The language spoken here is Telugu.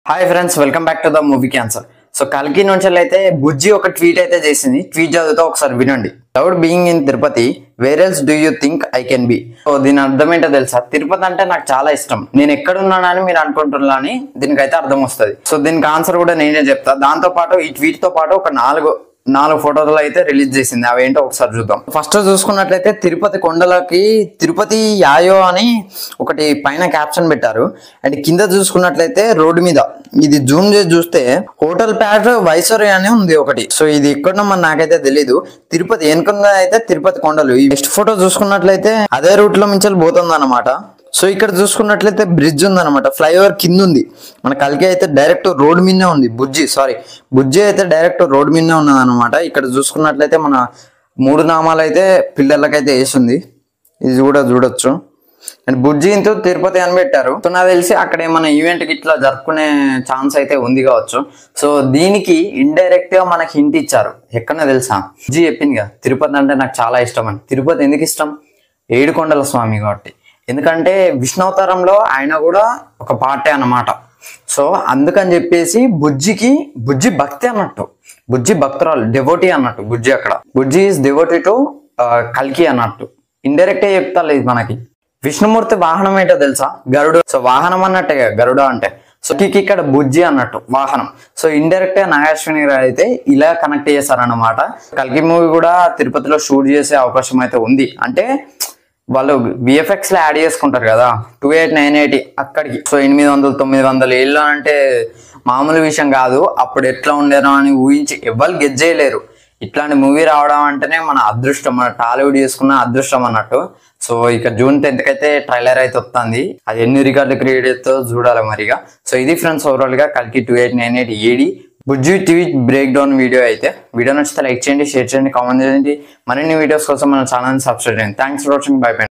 Hi friends, welcome back to the movie cancer. So కల్కి నుంచి అయితే బుజ్జి ఒక ట్వీట్ అయితే చేసింది. ట్వీట్ చదువుతా ఒకసారి వినండి. Loud being in Tirupati, where else do you think I can be. So దీని అర్థం ఏంటో తెలుసా? తిరుపతి అంటే నాకు చాలా ఇష్టం, నేను ఎక్కడున్నానని మీరు అనుకుంటున్నా అని దీనికైతే అర్థం వస్తుంది. సో దీనికి ఆన్సర్ కూడా నేనే చెప్తా. దాంతో పాటు ఈ ట్వీట్ తో పాటు ఒక నాలుగు ఫోటోలు అయితే రిలీజ్ చేసింది. అవేంటో ఒకసారి చూద్దాం. ఫస్ట్ చూసుకున్నట్లయితే తిరుపతి కొండలకి తిరుపతి యాయో అని ఒకటి పైన క్యాప్షన్ పెట్టారు. అండ్ కింద చూసుకున్నట్లయితే రోడ్డు మీద ఇది జూమ్ చేసి చూస్తే హోటల్ ప్యాడ్ వైసరీ అని ఉంది ఒకటి. సో ఇది ఎక్కడో మరి నాకైతే తెలీదు. తిరుపతి వెనుకంగా అయితే తిరుపతి కొండలు. ఈ నెక్స్ట్ ఫోటో చూసుకున్నట్లయితే అదే రూట్ లో మించి పోతుంది అనమాట. సో ఇక్కడ చూసుకున్నట్లయితే బ్రిడ్జ్ ఉందన్నమాట, ఫ్లైఓవర్ కింద ఉంది. మన కల్కి అయితే డైరెక్ట్ రోడ్ మీదనే ఉంది. బుజ్జి అయితే డైరెక్ట్ రోడ్ మీదనే ఉన్నది అనమాట. ఇక్కడ చూసుకున్నట్లయితే మన 3 నామాలు అయితే పిల్లలకైతే వేసింది, ఇది కూడా చూడొచ్చు. అండ్ బుజ్జి ఇంటూ తిరుపతి అని పెట్టారు. సో నాకు తెలిసి అక్కడ ఏమైనా ఈవెంట్ కి ఇట్లా జరుపుకునే ఛాన్స్ అయితే ఉంది కావచ్చు. సో దీనికి ఇండైరెక్ట్ గా మనకి హింట్ ఇచ్చారు. ఎక్కడో తెలుసా? బుజ్జి చెప్పింది కదా తిరుపతి అంటే నాకు చాలా ఇష్టం అని. తిరుపతి ఎందుకు ఇష్టం? ఏడుకొండల స్వామి కాబట్టి. ఎందుకంటే విష్ణువతారంలో ఆయన కూడా ఒక పార్టీ అన్నమాట. సో అందుకని చెప్పేసి బుజ్జి భక్తి అన్నట్టు, బుజ్జి భక్తురాలు, డెవోటీ అన్నట్టు. బుజ్జి ఈజ్ డెవోటీ టు కల్కి అన్నట్టు. ఇండైరెక్ట్ గా చెప్తారు ఇది మనకి. విష్ణుమూర్తి వాహనం ఏంటో తెలుసా? గరుడు. సో వాహనం అన్నట్టే గరుడ అంటే. సో ఇక్కడ బుజ్జి అన్నట్టు వాహనం. సో ఇండైరెక్ట్ గా నాగాశ్విని గారు అయితే ఇలా కనెక్ట్ చేశారన్నమాట. కల్కి మూవీ కూడా తిరుపతిలో షూట్ చేసే అవకాశం అయితే ఉంది. అంటే వాళ్ళు విఎఫ్ఎక్స్ లో యాడ్ చేసుకుంటారు కదా, 28,980 అక్కడికి. సో 800-900 ఏళ్ళు అంటే మామూలు విషయం కాదు. అప్పుడు ఎట్లా ఉండేనో అని ఊహించి ఎవ్వరు గెస్ చేయలేరు. ఇట్లాంటి మూవీ రావడం అంటేనే మన అదృష్టం, మన టాలీవుడ్ చేసుకున్న అదృష్టం అన్నట్టు. సో ఇక June 10th అయితే ట్రైలర్ అయితే వస్తుంది. అది ఎన్ని రికార్డులు క్రియేట్ చేస్తో చూడాలి మరిగా. సో ఇది ఫ్రెండ్స్ ఓవరాల్ గా కల్కి 28,980 AD బుజ్జి టీవీ బ్రేక్ డౌన్ వీడియో అయితే. వీడియో నచ్చితే లైక్ చేయండి, షేర్ చేయండి, కామెంట్ చేయండి. మరిన్ని వీడియోస్ కోసం మన ఛానల్ సబ్స్క్రైబ్ చేయండి. Thanks for watching. By by.